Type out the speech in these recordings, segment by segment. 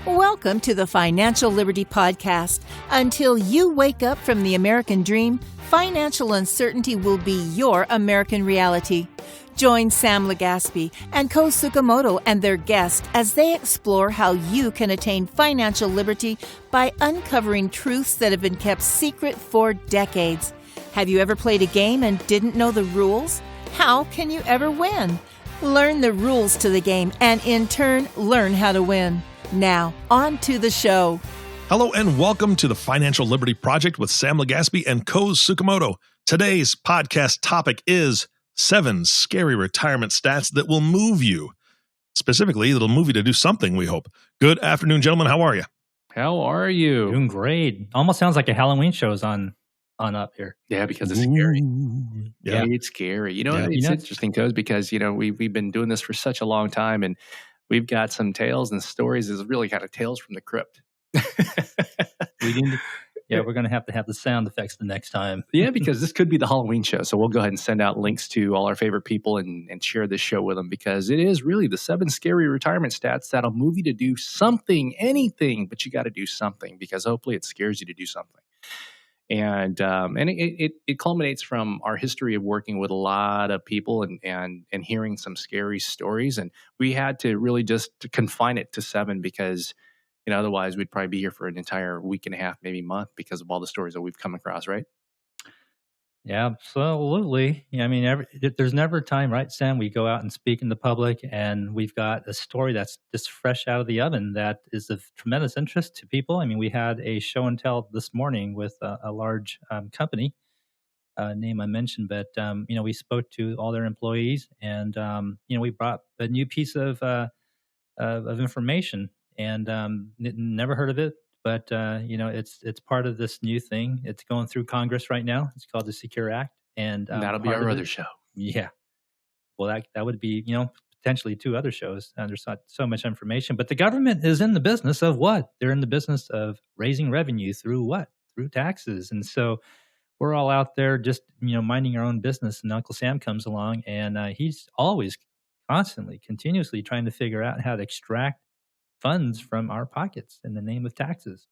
Welcome to the Financial Liberty Podcast. Until you wake up from the American dream, financial uncertainty will be your American reality. Join Sam Legaspi and Koz Tsukamoto and their guests as they explore how you can attain financial liberty by uncovering truths that have been kept secret for decades. Have you ever played a game and didn't know the rules? How can you ever win? Learn the rules to the game and, in turn, learn how to win. Now, on to the show. Hello and welcome to the Financial Liberty Project with Sam Legaspi and Koz Tsukamoto. Today's podcast topic is 7 scary retirement stats that will move you. Specifically, it'll move you to do something, we hope. Good afternoon, gentlemen. How are you? How are you? Doing great. Almost sounds like a Halloween show's on up here. Yeah, because it's scary. Yeah, it's scary. It's interesting, Koz, because we've been doing this for such a long time, and we've got some tales and stories. Is really kind of tales from the crypt. We're going to have the sound effects the next time. Yeah, because this could be the Halloween show. So we'll go ahead and send out links to all our favorite people and share this show with them, because it is really the 7 scary retirement stats that'll move you to do something, anything, but you got to do something, because hopefully it scares you to do something. And it culminates from our history of working with a lot of people and hearing some scary stories. And we had to really just confine it to 7, because otherwise we'd probably be here for an entire week and a half, maybe month, because of all the stories that we've come across, right? Yeah, absolutely. Yeah, I mean, there's never a time, right, Sam? We go out and speak in the public, and we've got a story that's just fresh out of the oven that is of tremendous interest to people. I mean, we had a show and tell this morning with a large company, name I mentioned, but we spoke to all their employees, and we brought a new piece of information, and never heard of it. But, it's part of this new thing. It's going through Congress right now. It's called the Secure Act. And that'll be our other show. Yeah. Well, that would be, potentially 2 other shows. There's not so much information. But the government is in the business of what? They're in the business of raising revenue through what? Through taxes. And so we're all out there just, minding our own business. And Uncle Sam comes along, and he's always constantly, continuously trying to figure out how to extract funds from our pockets in the name of taxes.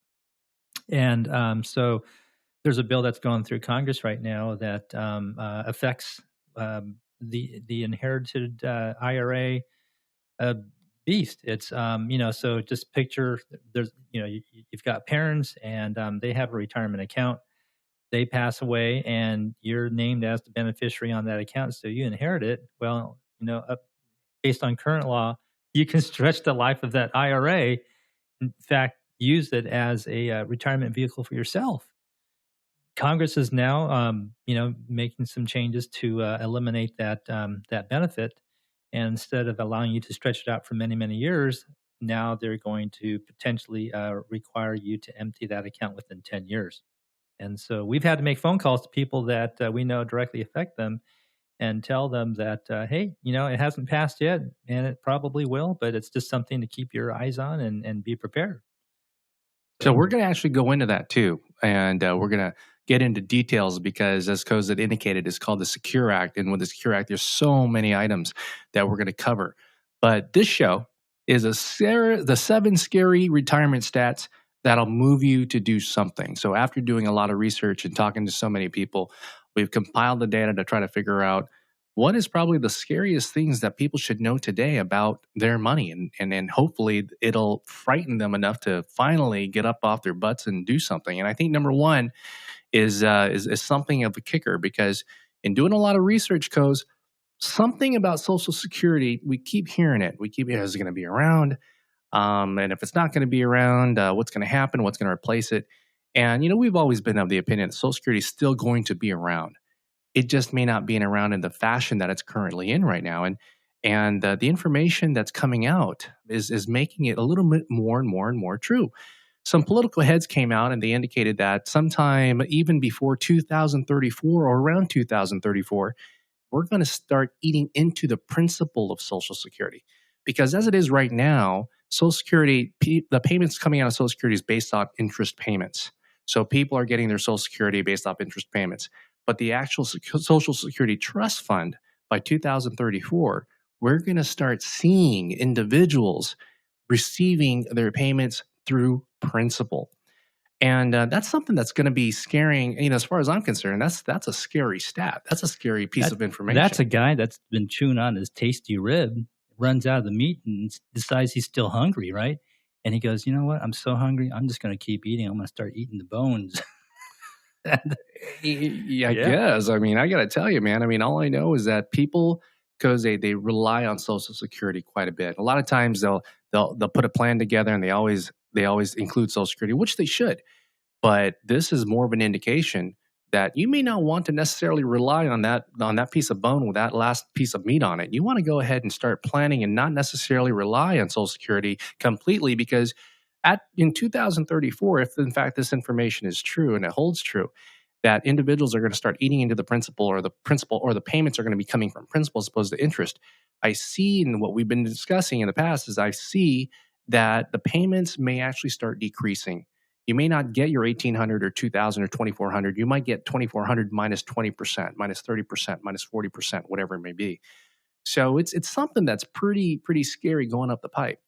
And so there's a bill that's going through Congress right now that affects the inherited IRA beast. It's so just picture there's you've got parents, and they have a retirement account. They pass away, and you're named as the beneficiary on that account, so you inherit it. Well, based on current law, you can stretch the life of that IRA. In fact, use it as a retirement vehicle for yourself. Congress is now, making some changes to eliminate that benefit, and instead of allowing you to stretch it out for many, many years, now they're going to potentially require you to empty that account within 10 years. And so we've had to make phone calls to people that we know directly affect them, and tell them that, hey, it hasn't passed yet, and it probably will, but it's just something to keep your eyes on and be prepared. So we're going to actually go into that too, and we're going to get into details, because as Koz had indicated, it's called the Secure Act, and with the Secure Act, there's so many items that we're going to cover. But this show is the 7 scary retirement stats that'll move you to do something. So after doing a lot of research and talking to so many people, we've compiled the data to try to figure out what is probably the scariest things that people should know today about their money. And then hopefully it'll frighten them enough to finally get up off their butts and do something. And I think number 1 is something of a kicker, because in doing a lot of research, Koz, something about Social Security, we keep hearing it. We keep hearing, is it going to be around? And if it's not going to be around, what's going to happen? What's going to replace it? And, we've always been of the opinion that Social Security is still going to be around. It just may not be around in the fashion that it's currently in right now. And the information that's coming out is making it a little bit more and more and more true. Some political heads came out, and they indicated that sometime even before 2034 or around 2034, we're going to start eating into the principle of Social Security. Because as it is right now, Social Security, the payments coming out of Social Security is based on interest payments. So people are getting their Social Security based off interest payments. But the actual Social Security Trust Fund, by 2034, we're going to start seeing individuals receiving their payments through principal. And that's something that's going to be scaring, as far as I'm concerned, that's a scary stat. That's a scary piece of information. That's a guy that's been chewing on his tasty rib, runs out of the meat and decides he's still hungry, right? And he goes, you know what? I'm so hungry. I'm just going to keep eating. I'm going to start eating the bones. Yeah, I guess. I mean, I got to tell you, man. I mean, all I know is that people, because they rely on Social Security quite a bit. A lot of times they'll put a plan together and they always include Social Security, which they should. But this is more of an indication that you may not want to necessarily rely on that piece of bone with that last piece of meat on it. You want to go ahead and start planning and not necessarily rely on Social Security completely, because in 2034, if in fact this information is true and it holds true, that individuals are going to start eating into the principal, or the payments are going to be coming from principal as opposed to interest. I see, and what we've been discussing in the past is I see that the payments may actually start decreasing. You may not get your $1,800 or $2,000 or $2,400. You might get $2,400 minus 20%, minus 30%, minus 40%, whatever it may be. So it's something that's pretty scary going up the pipe.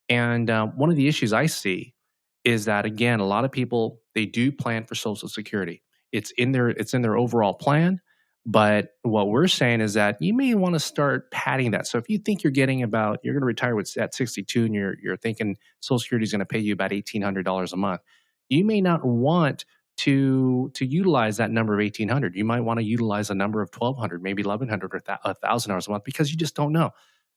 And one of the issues I see is that, again, a lot of people, they do plan for Social Security. It's in their overall plan. But what we're saying is that you may want to start padding that. So if you think you're going to retire at 62 and you're thinking Social Security is going to pay you about $1,800 a month, you may not want to utilize that number of $1,800. You might want to utilize a number of $1,200, maybe $1,100 or $1,000 a month, because you just don't know.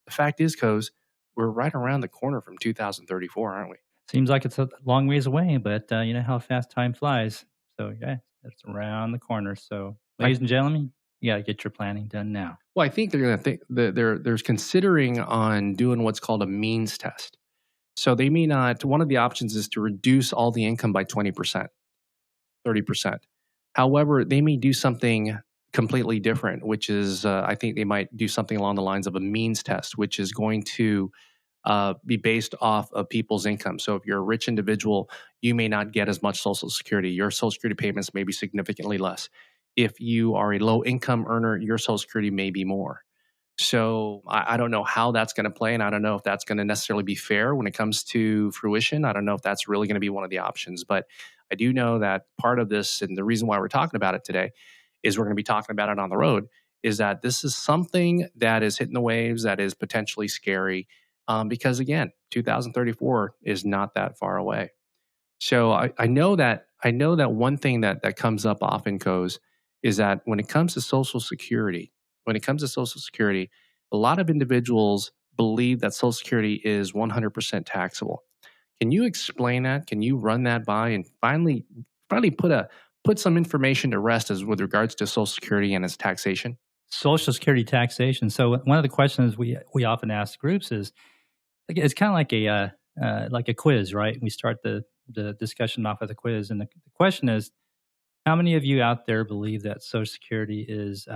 The fact is, Koz, we're right around the corner from 2034, aren't we? Seems like it's a long ways away, but you know how fast time flies. So yeah, it's around the corner. So, ladies and gentlemen, you got to get your planning done now. Well, I think they're going to think there's considering on doing what's called a means test. So they may not. One of the options is to reduce all the income by 20%, 30%. However, they may do something completely different, which is I think they might do something along the lines of a means test, which is going to be based off of people's income. So if you're a rich individual, you may not get as much Social Security. Your Social Security payments may be significantly less. If you are a low income earner, your Social Security may be more. So I don't know how that's going to play, and I don't know if that's going to necessarily be fair when it comes to fruition. I don't know if that's really going to be one of the options, but I do know that part of this, and the reason why we're talking about it today, is we're going to be talking about it on the road, is that this is something that is hitting the waves, that is potentially scary, because again, 2034 is not that far away. So I know that one thing that comes up often, Koz, is that when it comes to Social Security, a lot of individuals believe that Social Security is 100% taxable. Can you explain that? Can you run that by and finally put some information to rest as with regards to Social Security and its taxation? Social Security taxation. So one of the questions we often ask groups is, it's kind of like a quiz, right? We start the discussion off with a quiz, and the question is, how many of you out there believe that Social Security is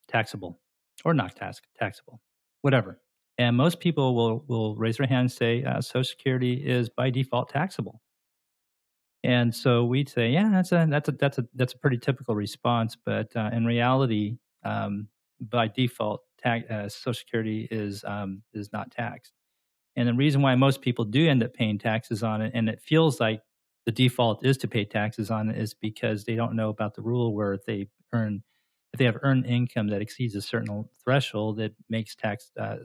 taxable or not taxable, whatever? And most people will raise their hand and say Social Security is by default taxable. And so we'd say, yeah, that's a pretty typical response. But in reality, by default, Social Security is not taxed. And the reason why most people do end up paying taxes on it, and it feels like the default is to pay taxes on it, is because they don't know about the rule where if they have earned income that exceeds a certain threshold, that makes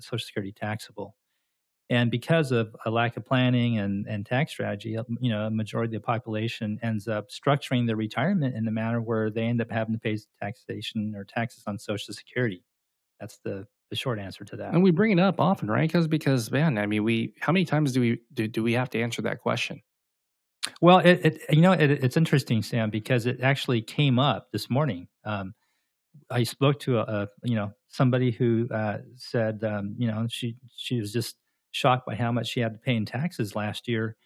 Social Security taxable. And because of a lack of planning and tax strategy, a majority of the population ends up structuring their retirement in a manner where they end up having to pay taxation or taxes on Social Security. That's the short answer to that. And we bring it up often, right? Because man, I mean, how many times do we have to answer that question? Well, it's interesting, Sam, because it actually came up this morning. I spoke to somebody who said she was just shocked by how much she had to pay in taxes last year,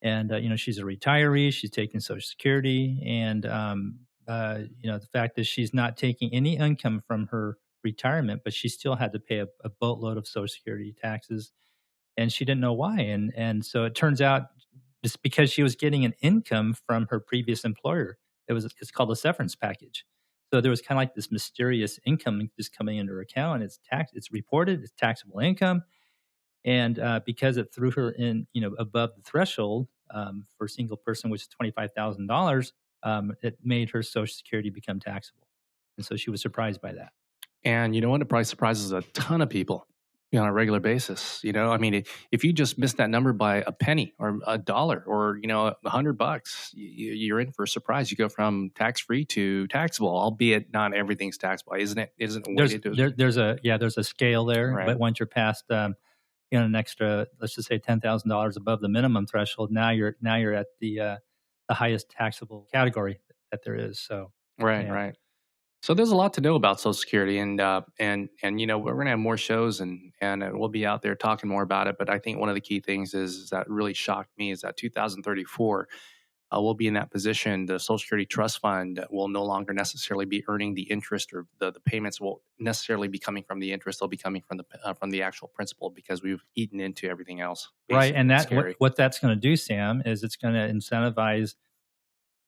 and she's a retiree, she's taking Social Security, and the fact that she's not taking any income from her retirement, but she still had to pay a boatload of Social Security taxes, and she didn't know why, and so it turns out just because she was getting an income from her previous employer, it's called a severance package. So there was kind of like this mysterious income just coming into her account, and it's reported, it's taxable income. And because it threw her in, above the threshold for a single person, which is $25,000, it made her Social Security become taxable. And so she was surprised by that. And you know what? It probably surprises a ton of people, on a regular basis. I mean, if you just miss that number by a penny or a dollar or, $100, you're in for a surprise. You go from tax-free to taxable, albeit not everything's taxable, isn't it? There's a scale there, right. But once you're past, an extra, let's just say $10,000 above the minimum threshold, now you're at the highest taxable category that there is. So right. So there's a lot to know about Social Security, and we're going to have more shows, and we'll be out there talking more about it. But I think one of the key things is that really shocked me is that 2034, we'll be in that position. The Social Security Trust Fund will no longer necessarily be earning the interest, or the payments won't necessarily be coming from the interest. They'll be coming from the actual principal, because we've eaten into everything else. Right, and that what that's going to do, Sam, is it's going to incentivize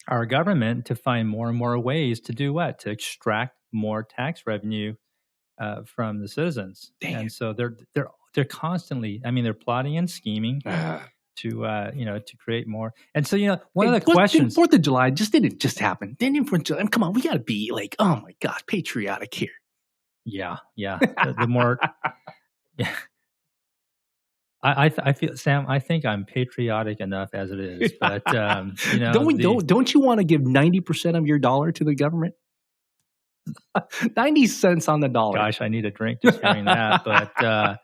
our government to find more and more ways to do what? To extract more tax revenue from the citizens. Dang. And so they're constantly, they're plotting and scheming to create more. And so, one of the questions, 4th of July didn't just happen. Didn't 4th of July. Come on, we got to be like, oh my gosh, patriotic here. Yeah. The more, yeah. I feel, Sam, I think I'm patriotic enough as it is, but don't you want to give 90% of your dollar to the government? 90 cents on the dollar. Gosh, I need a drink just hearing that. But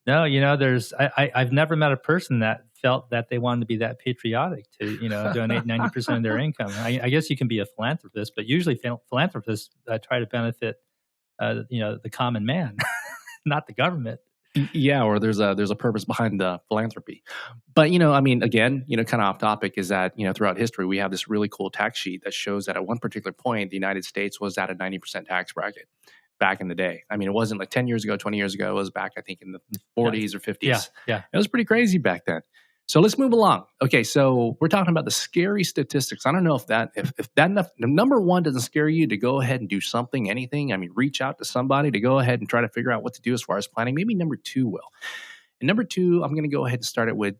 no, I've never met a person that felt that they wanted to be that patriotic to donate 90% of their income. I guess you can be a philanthropist, but usually philanthropists try to benefit the common man, not the government. Yeah, or there's a purpose behind the philanthropy. But, again, kind of off topic is that, throughout history, we have this really cool tax sheet that shows that at one particular point, the United States was at a 90% tax bracket back in the day. It wasn't like 10 years ago, 20 years ago. It was back, I think, in the 40s or 50s. Yeah. It was pretty crazy back then. So let's move along. Okay, so we're talking about the scary statistics. I don't know if that enough, number one doesn't scare you to go ahead and do something, anything. Reach out to somebody to go ahead and try to figure out what to do as far as planning. Maybe number two will. And number two, I'm going to go ahead and start it with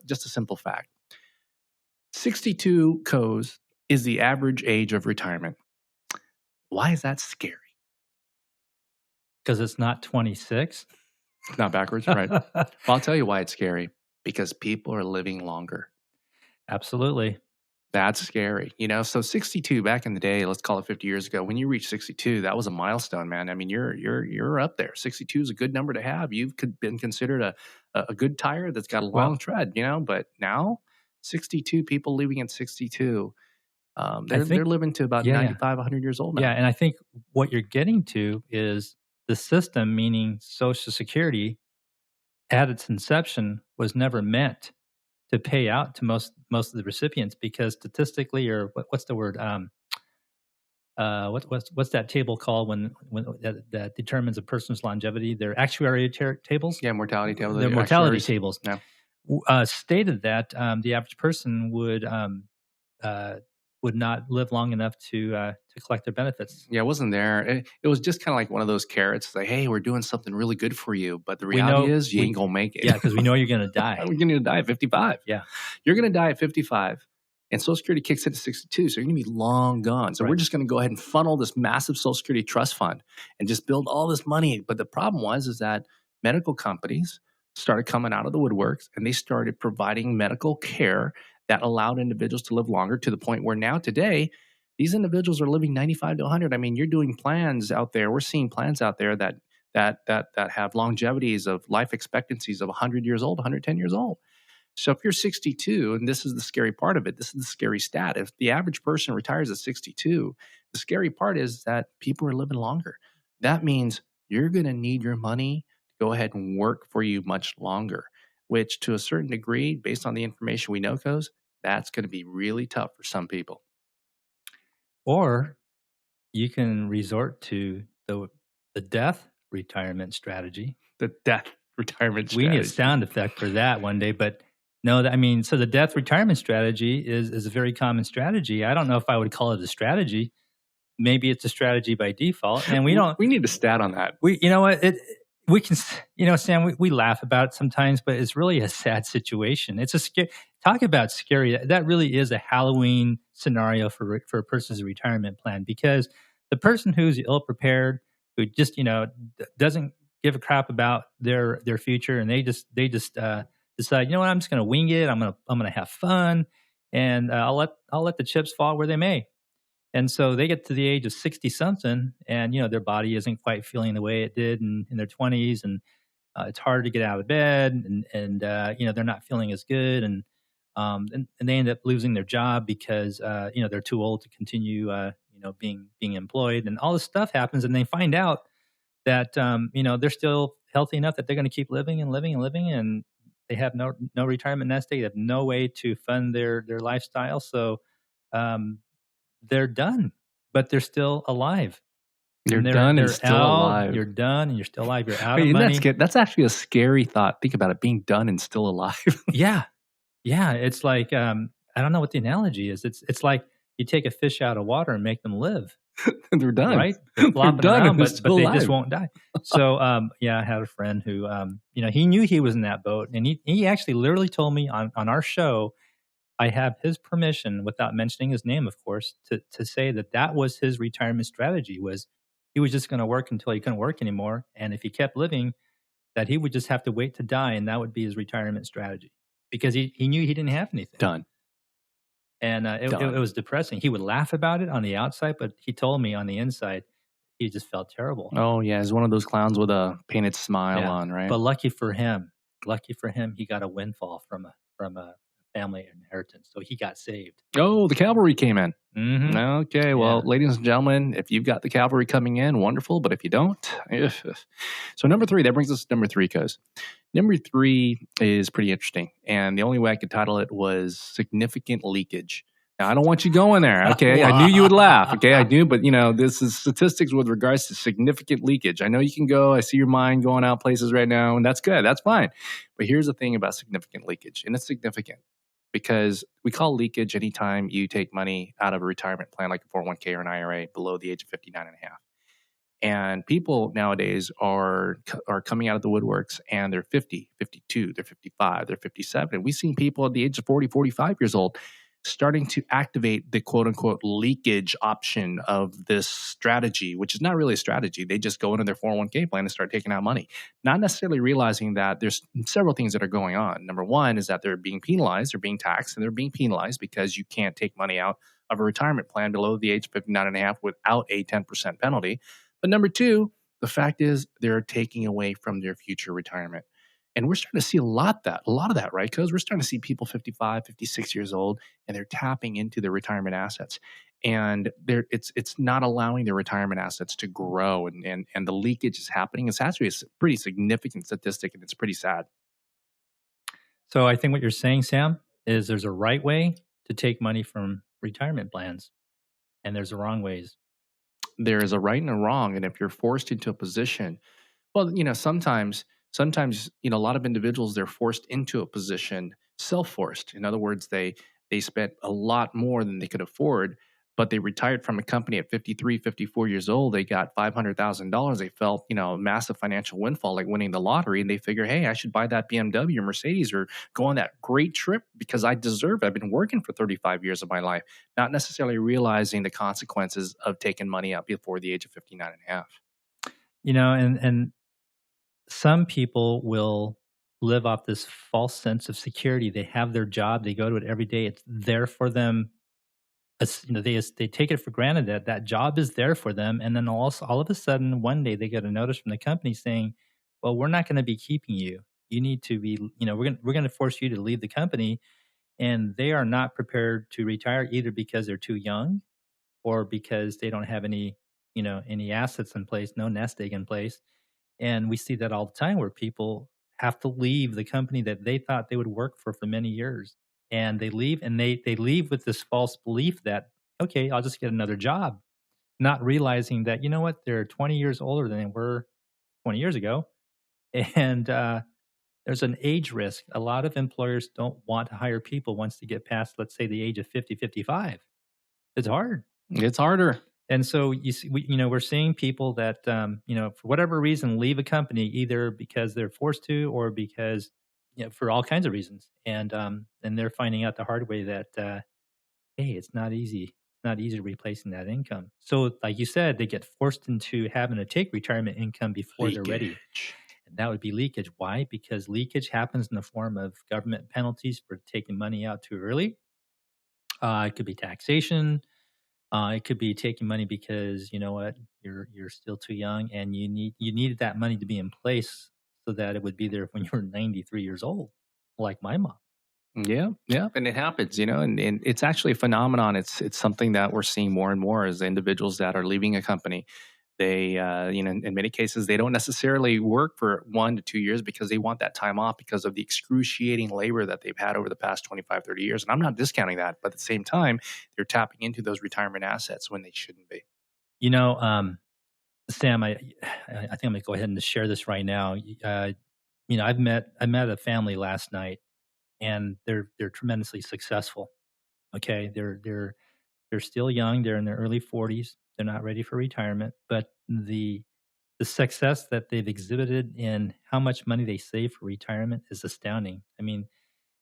just a simple fact. 62 Koz is the average age of retirement. Why is that scary? Because it's not 26. Not backwards, right? Well, I'll tell you why it's scary. Because people are living longer. Absolutely. That's scary. So 62 back in the day, let's call it 50 years ago, when you reach 62, that was a milestone, man. You're up there. 62 is a good number to have. You've been considered a good tire that's got a long tread, but now 62 people leaving at 62, they're living to about 95, 100 years old now. Yeah, and I think what you're getting to is the system, meaning Social Security, at its inception, was never meant to pay out to most of the recipients, because statistically, or what's the word? What's that table called when that determines a person's longevity? Their actuarial tables. Yeah, mortality tables. Their mortality tables. Yeah. Stated that the average person would not live long enough to collect their benefits. Yeah, it wasn't there. It was just kind of like one of those carrots, like, hey, we're doing something really good for you. But the reality is you ain't going to make it. Yeah, because we know you're going to die. We're going to die at 55. Yeah. You're going to die at 55. And Social Security kicks in at 62, so you're going to be long gone. So we're just going to go ahead and funnel this massive Social Security trust fund and just build all this money. But the problem is that medical companies started coming out of the woodworks, and they started providing medical care that allowed individuals to live longer, to the point where now today, these individuals are living 95 to 100. You're doing plans out there. We're seeing plans out there that have longevities of life expectancies of 100 years old, 110 years old. So if you're 62, and this is the scary part of it, this is the scary stat. If the average person retires at 62, the scary part is that people are living longer. That means you're going to need your money to go ahead and work for you much longer, which to a certain degree, based on the information we know, Koz, that's going to be really tough for some people. Or you can resort to the death retirement strategy. The death retirement strategy. We need a sound effect for that one day, but no, so the death retirement strategy is a very common strategy. I don't know if I would call it a strategy. Maybe it's a strategy by default, and we don't. We need a stat on that. You know what? we can, Sam, we laugh about it sometimes, but it's really a sad situation. It's a talk about scary. That really is a Halloween scenario for a person's retirement plan, because the person who's ill prepared, who just, doesn't give a crap about their future, and they just decide, you know what, I'm just going to wing it. I'm going to have fun, and I'll let the chips fall where they may. And so they get to the age of 60 something, and their body isn't quite feeling the way it did in their 20s, and it's hard to get out of bed, and they're not feeling as good, and they end up losing their job because they're too old to continue being employed, and all this stuff happens, and they find out that they're still healthy enough that they're going to keep living and living and living, and they have no retirement nest egg. They have no way to fund their lifestyle, so they're done, but they're still alive. You're done and still alive. You're done and you're still alive. You're out of money. That's actually a scary thought. Think about it, being done and still alive. Yeah. It's like I don't know what the analogy is. It's like you take a fish out of water and make them live. They're done, right? They're flopping around, but they alive. just won't die. So I had a friend who he knew he was in that boat, and he actually literally told me on our show, I have his permission, without mentioning his name, of course, to say that was his retirement strategy. Was he was just going to work until he couldn't work anymore, and if he kept living, that he would just have to wait to die, and that would be his retirement strategy, because he knew he didn't have anything. Done. And it was depressing. He would laugh about it on the outside, but he told me on the inside, he just felt terrible. Oh yeah, he's one of those clowns with a painted smile on, right? But lucky for him, he got a windfall from a family inheritance, so he got saved. Oh, the cavalry came in. Mm-hmm. Okay, well, ladies and gentlemen, if you've got the cavalry coming in, wonderful. But if you don't, so number 3, that brings us to number 3, Koz. Number 3 is pretty interesting, and the only way I could title it was significant leakage. Now, I don't want you going there, okay? I knew you would laugh, okay? I knew, but, this is statistics with regards to significant leakage. I know you can go. I see your mind going out places right now, and that's good. That's fine. But here's the thing about significant leakage, and it's significant because we call leakage anytime you take money out of a retirement plan like a 401k or an IRA below the age of 59 and a half. And people nowadays are coming out of the woodworks, and they're 50, 52, they're 55, they're 57. And we've seen people at the age of 40, 45 years old starting to activate the quote unquote leakage option of this strategy, which is not really a strategy. They just go into their 401k plan and start taking out money, not necessarily realizing that there's several things that are going on. Number one is that they're being penalized, they're being taxed, and they're being penalized because you can't take money out of a retirement plan below the age of 59 and a half without a 10% penalty. But number two, the fact is they're taking away from their future retirement. And we're starting to see a lot of that, right? Because we're starting to see people 55, 56 years old, and they're tapping into their retirement assets. And it's not allowing their retirement assets to grow. And the leakage is happening. It's actually a pretty significant statistic, and it's pretty sad. So I think what you're saying, Sam, is there's a right way to take money from retirement plans, and there's the wrong ways. There is a right and a wrong. And if you're forced into a position, well, sometimes, a lot of individuals, they're forced into a position, self-forced. In other words, they spent a lot more than they could afford, but they retired from a company at 53, 54 years old. They got $500,000. They felt, a massive financial windfall, like winning the lottery. And they figure, hey, I should buy that BMW or Mercedes or go on that great trip because I deserve it. I've been working for 35 years of my life, not necessarily realizing the consequences of taking money out before the age of 59 and a half. And some people will live off this false sense of security. They have their job. They go to it every day. It's there for them. They take it for granted that job is there for them. And then all of a sudden, one day they get a notice from the company saying, well, we're not going to be keeping you. You need to be, we're going to force you to leave the company. And they are not prepared to retire either because they're too young or because they don't have any assets in place, no nest egg in place. And we see that all the time where people have to leave the company that they thought they would work for many years. And they leave, and they leave with this false belief that, okay, I'll just get another job, not realizing that, they're 20 years older than they were 20 years ago. And there's an age risk. A lot of employers don't want to hire people once they get past, let's say, the age of 50, 55. It's hard. It's harder. And so we're seeing people that for whatever reason leave a company either because they're forced to or because for all kinds of reasons, and they're finding out the hard way that hey, it's not easy. It's not easy replacing that income. So, like you said, they get forced into having to take retirement income before they're ready. Leakage. And that would be leakage. Why? Because leakage happens in the form of government penalties for taking money out too early. It could be taxation. It could be taking money because you know what, you're still too young, and you needed that money to be in place so that it would be there when you were 93 years old, like my mom. Yeah, yeah, and it happens, and it's actually a phenomenon. It's something that we're seeing more and more as individuals that are leaving a company. They, in many cases, they don't necessarily work for 1 to 2 years because they want that time off because of the excruciating labor that they've had over the past 25, 30 years. And I'm not discounting that, but at the same time, they're tapping into those retirement assets when they shouldn't be. Sam, I think I'm going to go ahead and just share this right now. I met a family last night, and they're tremendously successful. Okay, they're still young. They're in their early 40s. They're not ready for retirement, but the success that they've exhibited in how much money they save for retirement is astounding. I mean,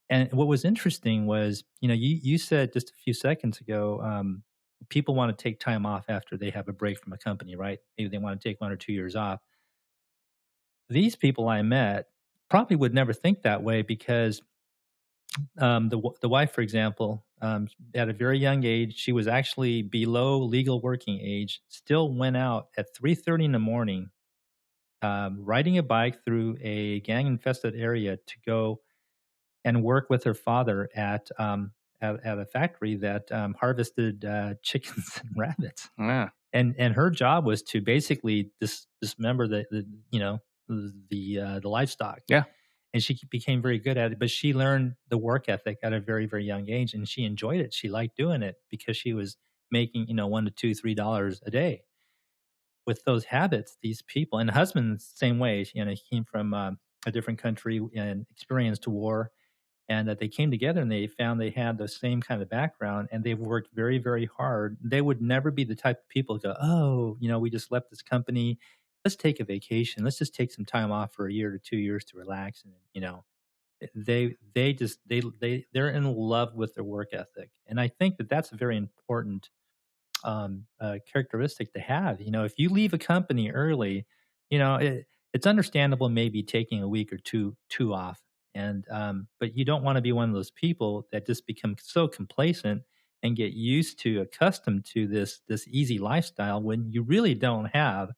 and what was interesting was, you said just a few seconds ago, people want to take time off after they have a break from a company, right? Maybe they want to take 1 or 2 years off. These people I met probably would never think that way because the wife, for example, at a very young age, she was actually below legal working age. Still went out at 3:30 in the morning, riding a bike through a gang-infested area to go and work with her father at a factory that harvested chickens and rabbits. Yeah. And her job was to basically dismember the livestock. Yeah. And she became very good at it, but she learned the work ethic at a very, very young age, and she enjoyed it. She liked doing it because she was making, $1 to $2, $3 a day. With those habits, these people, and the husband, same way, he came from a different country and experienced war, and that they came together and they found they had the same kind of background, and they've worked very, very hard. They would never be the type of people to go, oh, we just left this company. Let's take a vacation. Let's just take some time off for 1 year to 2 years to relax. And, they're in love with their work ethic. And I think that that's a very important characteristic to have. If you leave a company early, it's understandable maybe taking a week or two off. And but you don't want to be one of those people that just become so complacent and get accustomed to this easy lifestyle when you really don't have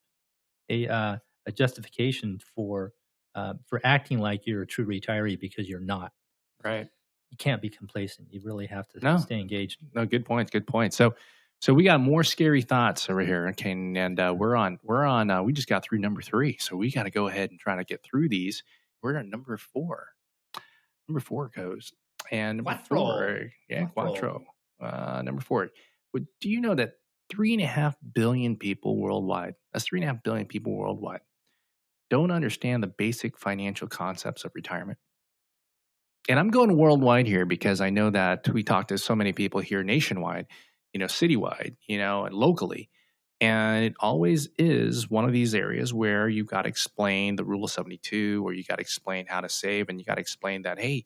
a justification for acting like you're a true retiree, because you're not. Right. You can't be complacent. You really have to stay engaged. No, good points. Good points. So we got more scary thoughts over here, okay? And we're on. We just got through number 3, so we got to go ahead and try to get through these. We're at number 4. Number 4 goes, and number Quattro. 4, Quattro. Number 4. But do you know that 3.5 billion people worldwide? That's 3.5 billion people worldwide don't understand the basic financial concepts of retirement. And I'm going worldwide here because I know that we talk to so many people here nationwide, citywide, and locally. And it always is one of these areas where you got to explain the rule of 72, or you got to explain how to save, and you got to explain that, hey,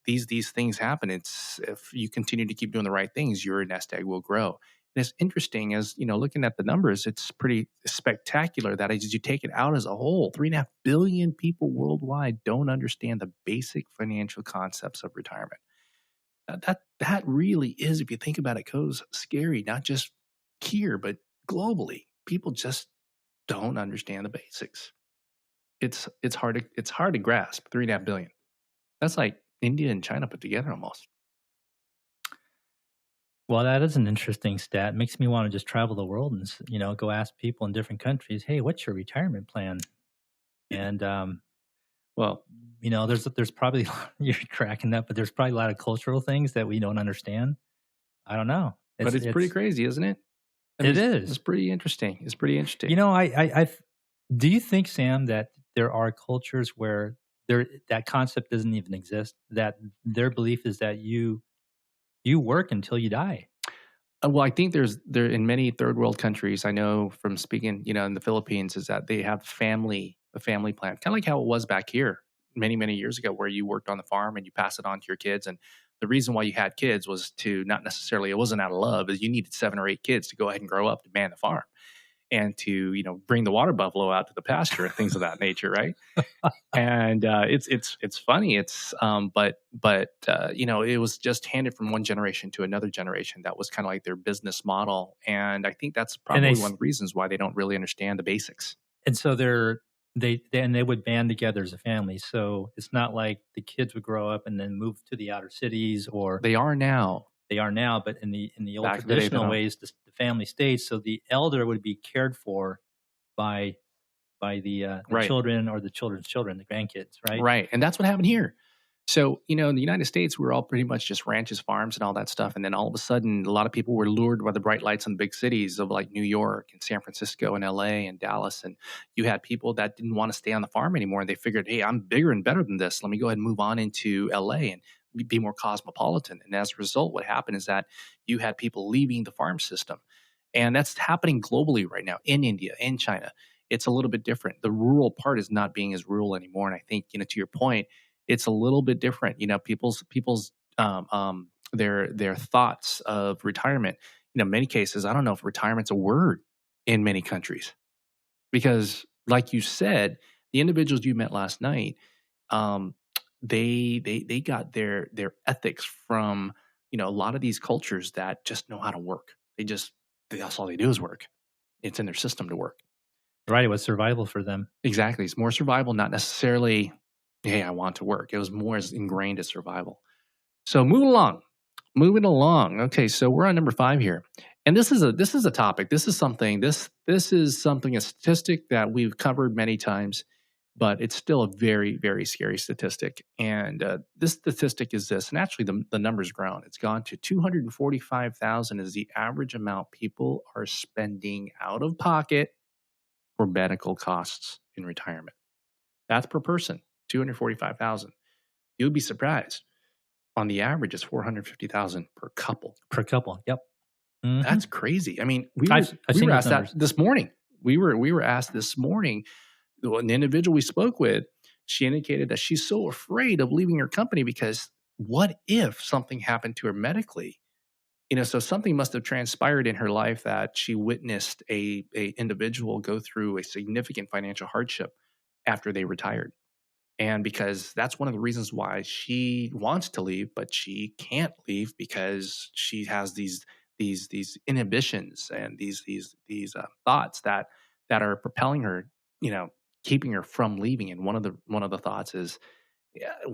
these things happen. It's if you continue to keep doing the right things, your nest egg will grow. And it's interesting as, looking at the numbers, it's pretty spectacular that as you take it out as a whole, 3.5 billion people worldwide don't understand the basic financial concepts of retirement. That really is, if you think about it, Koz, scary, not just here, but globally. People just don't understand the basics. It's hard to grasp 3.5 billion. That's like India and China put together almost. Well, that is an interesting stat. It makes me want to just travel the world and go ask people in different countries, hey, what's your retirement plan? And there's probably, you're cracking up, but there's probably a lot of cultural things that we don't understand. I don't know. But it's pretty crazy, isn't it? It is. It's pretty interesting. It's pretty interesting. Do you think, Sam, that there are cultures where that concept doesn't even exist, that their belief is that you work until you die? Well, I think there in many third world countries. I know from speaking, in the Philippines, is that they have a family plan, kind of like how it was back here many years ago, where you worked on the farm and you pass it on to your kids. And the reason why you had kids was to not necessarily, it wasn't out of love, is you needed 7 or 8 kids to go ahead and grow up to man the farm and to bring the water buffalo out to the pasture and things of that nature, right? And it's funny. It was just handed from one generation to another generation. That was kind of like their business model, and I think that's probably one of the reasons why they don't really understand the basics. And so they would band together as a family. So it's not like the kids would grow up and then move to the outer cities, or They are now. but in the old Back in the day, traditional ways, the family stayed. So the elder would be cared for by the Right. children or the children's children, the grandkids, right? Right. And that's what happened here. So, in the United States, we were all pretty much just ranches, farms, and all that stuff. And then all of a sudden, a lot of people were lured by the bright lights in the big cities of like New York and San Francisco and LA and Dallas. And you had people that didn't want to stay on the farm anymore. And they figured, hey, I'm bigger and better than this. Let me go ahead and move on into LA and be more cosmopolitan. And as a result, what happened is that you had people leaving the farm system. And that's happening globally right now in India, in China. It's a little bit different. The rural part is not being as rural anymore. And I think, to your point, it's a little bit different. People's their thoughts of retirement. In many cases, I don't know if retirement's a word in many countries, because, like you said, the individuals you met last night, they got their ethics from a lot of these cultures that just know how to work. That's all they do is work. It's in their system to work. Right. It was survival for them. Exactly. It's more survival, not necessarily, hey, I want to work. It was more as ingrained as survival. So moving along. Okay, so we're on number 5 here. And this is a topic. This is something, a statistic that we've covered many times, but it's still a very, very scary statistic. And this statistic is this, and actually the number's grown. It's gone to 245,000 is the average amount people are spending out of pocket for medical costs in retirement. That's per person, 245,000. You'll be surprised. On the average, it's 450,000 per couple. Per couple, yep. Mm-hmm. That's crazy. I mean, we I've were asked that this morning. We were asked this morning. An individual we spoke with, she indicated that she's so afraid of leaving her company because what if something happened to her medically? So something must have transpired in her life that she witnessed a individual go through a significant financial hardship after they retired. And because that's one of the reasons why she wants to leave, but she can't leave because she has these inhibitions and these thoughts that are propelling her, keeping her from leaving. And one of the thoughts is,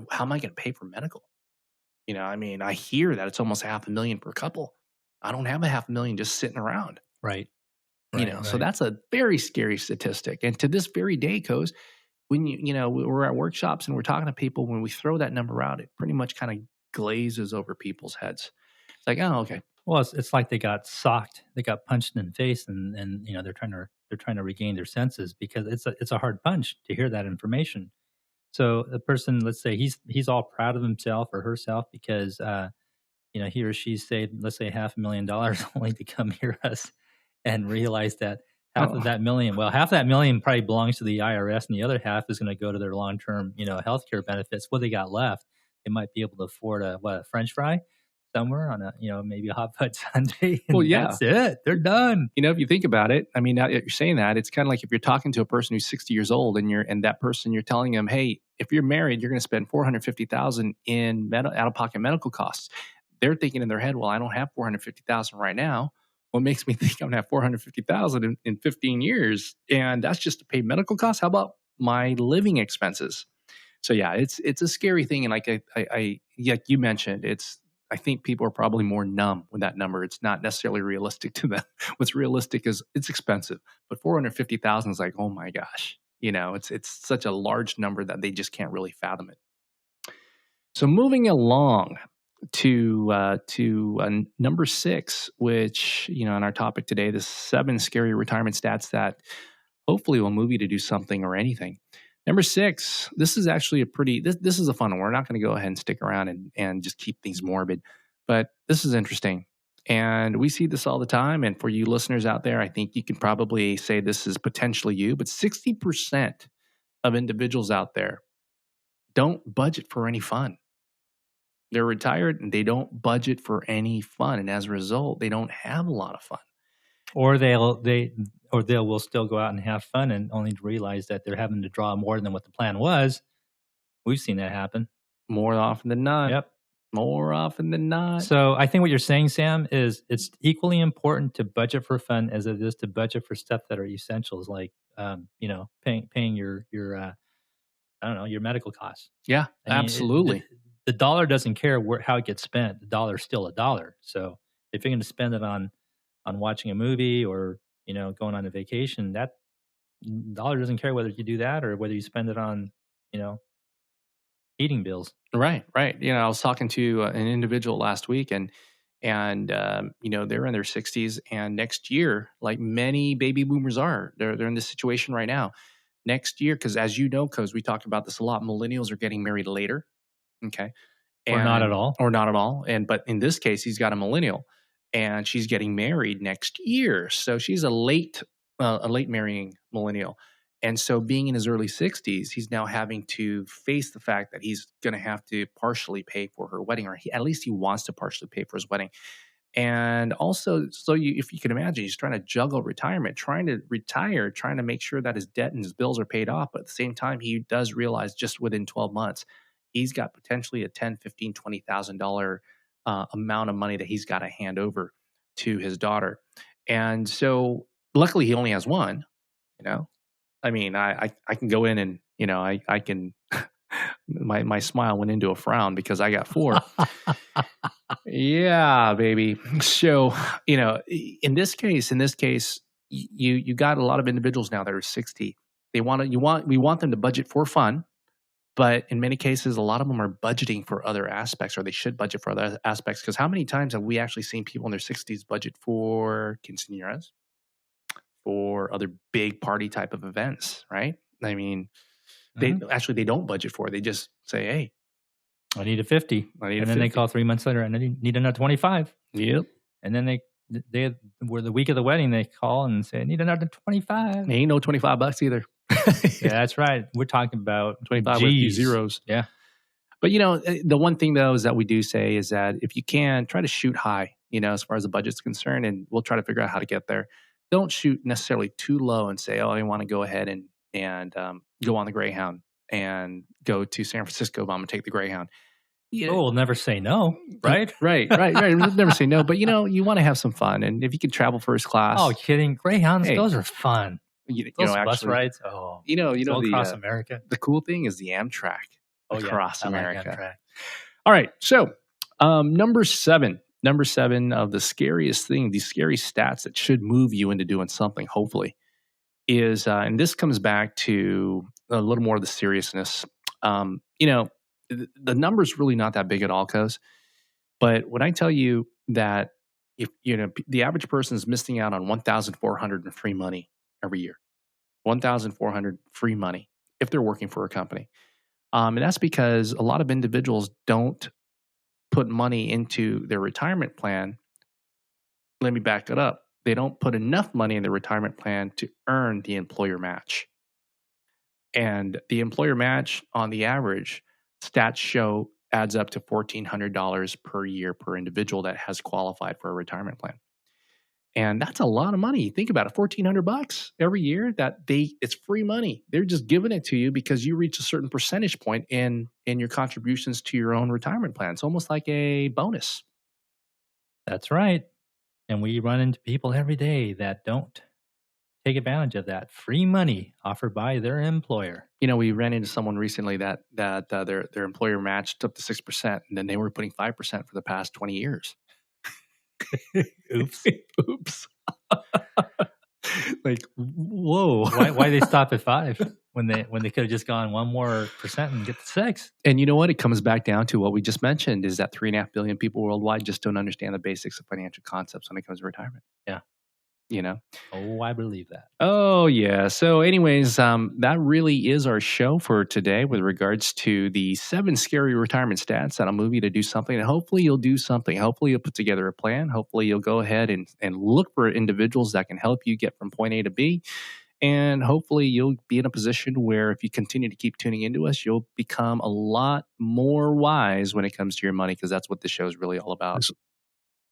how am I going to pay for medical? I hear that it's almost $500,000 per couple. I don't have $500,000 just sitting around. Right. So that's a very scary statistic. And to this very day, Koz, when we're at workshops and we're talking to people, when we throw that number out, it pretty much kind of glazes over people's heads. It's like, oh, okay. Well, it's like they got socked, they got punched in the face, and they're trying to regain their senses, because it's a hard punch to hear that information. So the person, let's say he's all proud of himself or herself because he or she saved, let's say, $500,000 only to come hear us and realize that half of that million probably belongs to the IRS, and the other half is going to go to their long-term, healthcare benefits. What they got left, they might be able to afford a French fry somewhere on a, maybe a hot fudge sundae. Well, yeah, that's it. They're done. If you think about it, now that you're saying that, it's kind of like if you're talking to a person who's 60 years old and that person, you're telling them, hey, if you're married, you're going to spend $450,000 in out-of-pocket medical costs. They're thinking in their head, well, I don't have $450,000 right now. What makes me think I'm going to have $450,000 in 15 years? And that's just to pay medical costs. How about my living expenses? So yeah, it's a scary thing. And like like you mentioned, I think people are probably more numb with that number. It's not necessarily realistic to them. What's realistic is it's expensive, but 450,000 is like, oh my gosh, it's such a large number that they just can't really fathom it. So moving along to number 6, which, in our topic today, the 7 scary retirement stats that hopefully will move you to do something or anything. Number 6, this is actually this is a fun one. We're not going to go ahead and stick around and just keep things morbid, but this is interesting. And we see this all the time. And for you listeners out there, I think you can probably say this is potentially you, but 60% of individuals out there don't budget for any fun. They're retired and they don't budget for any fun. And as a result, they don't have a lot of fun. Or they will still go out and have fun and only to realize that they're having to draw more than what the plan was. We've seen that happen. More often than not. Yep. More often than not. So I think what you're saying, Sam, is it's equally important to budget for fun as it is to budget for stuff that are essentials, like paying your your medical costs. Yeah, absolutely. The dollar doesn't care how it gets spent. The dollar's still a dollar. So if you're going to spend it on watching a movie or going on a vacation, that dollar doesn't care whether you do that or whether you spend it on eating bills. Right. I was talking to an individual last week, and they're in their 60s, and next year, like many baby boomers they're in this situation right now. Next year, because as you know, Koz, we talked about this a lot. Millennials are getting married later. Okay. Or not at all. But in this case, he's got a millennial, and she's getting married next year. So she's a late marrying millennial. And so being in his early 60s, he's now having to face the fact that he's going to have to partially pay for her wedding, or at least he wants to partially pay for his wedding. And also, if you can imagine, he's trying to juggle retirement, trying to retire, trying to make sure that his debt and his bills are paid off. But at the same time, he does realize just within 12 months, he's got potentially a $10,000, $15,000, $20,000 amount of money that he's got to hand over to his daughter. And so luckily he only has one, I mean, I can go in and, I can, my smile went into a frown because I got 4. Yeah, baby. So, in this case, you got a lot of individuals now that are 60. We want them to budget for fun, but in many cases, a lot of them are budgeting for other aspects, or they should budget for other aspects. Because how many times have we actually seen people in their 60s budget for quinceañeras, for other big party type of events, right? I mean, they don't budget for it. They just say, "Hey, I need a 50," and then they call 3 months later, and I need another 25. Yep. And then they were the week of the wedding. They call and say, "I need another 25." Ain't no $25 either. Yeah, that's right. We're talking about 25 with a few zeros. Yeah. But the one thing though is that we do say is that if you can, try to shoot high, as far as the budget's concerned, and we'll try to figure out how to get there. Don't shoot necessarily too low and say, "Oh, I want to go ahead and go on the Greyhound and go to San Francisco. I'm going to take the Greyhound." We'll never say no, right? Right. We'll never say no, but you want to have some fun, and if you can travel first class. Oh, kidding! Greyhounds, those are fun. Those bus rides. Oh, across America. The cool thing is the Amtrak across America. Like Amtrak. All right, so number 7 of the scariest thing, these scary stats that should move you into doing something, hopefully, is, and this comes back to a little more of the seriousness. The number's really not that big at all, Koz. But when I tell you that if the average person is missing out on $1,400 in free money every year, $1,400 free money if they're working for a company, and that's because a lot of individuals don't put money into their retirement plan. Let me back it up. They don't put enough money in their retirement plan to earn the employer match. And the employer match, on the average, stats show adds up to $1,400 per year per individual that has qualified for a retirement plan. And that's a lot of money. Think about it, $1,400 every year. It's free money. They're just giving it to you because you reach a certain percentage point in your contributions to your own retirement plan. It's almost like a bonus. That's right. And we run into people every day that don't take advantage of that free money offered by their employer. We ran into someone recently that their employer matched up to 6%, and then they were putting 5% for the past 20 years. Oops. Like, whoa. Why they stop at 5 when they could have just gone 1 more percent and get the 6? And you know what? It comes back down to what we just mentioned, is that 3.5 billion people worldwide just don't understand the basics of financial concepts when it comes to retirement. Yeah. Oh, I believe that. Oh, yeah. So anyways, that really is our show for today with regards to the 7 scary retirement stats that'll move you to do something. And hopefully you'll do something. Hopefully you'll put together a plan. Hopefully you'll go ahead and look for individuals that can help you get from point A to B. And hopefully you'll be in a position where if you continue to keep tuning into us, you'll become a lot more wise when it comes to your money, because that's what this show is really all about.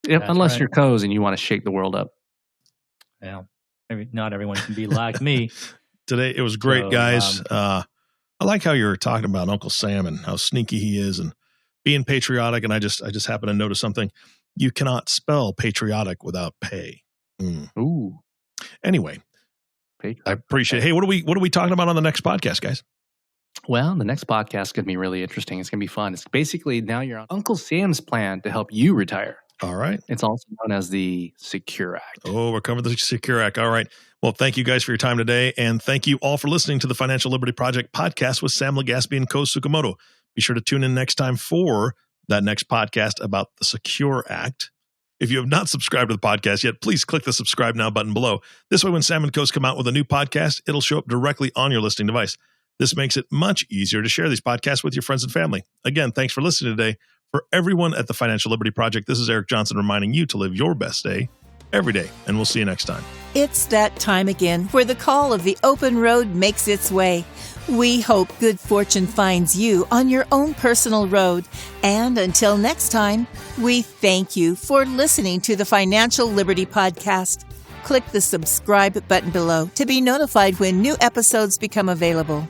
Unless right. you're Koz and you want to shake the world up. Well, not everyone can be like me. Today, it was great, guys. I like how you were talking about Uncle Sam and how sneaky he is and being patriotic. And I just happened to notice something. You cannot spell patriotic without pay. Ooh. Anyway, Patriotic. I appreciate it. Hey, what are we talking about on the next podcast, guys? Well, the next podcast is going to be really interesting. It's going to be fun. It's basically now you're on Uncle Sam's plan to help you retire. All right. It's also known as the Secure Act. Oh, we're covering the Secure Act. All right. Well, thank you guys for your time today. And thank you all for listening to the Financial Liberty Project podcast with Sam Legaspi and Koz Tsukamoto. Be sure to tune in next time for that next podcast about the Secure Act. If you have not subscribed to the podcast yet, please click the subscribe now button below. This way, when Sam and Koz come out with a new podcast, it'll show up directly on your listening device. This makes it much easier to share these podcasts with your friends and family. Again, thanks for listening today. For everyone at the Financial Liberty Project, this is Eric Johnson reminding you to live your best day every day, and we'll see you next time. It's that time again where the call of the open road makes its way. We hope good fortune finds you on your own personal road. And until next time, we thank you for listening to the Financial Liberty Podcast. Click the subscribe button below to be notified when new episodes become available.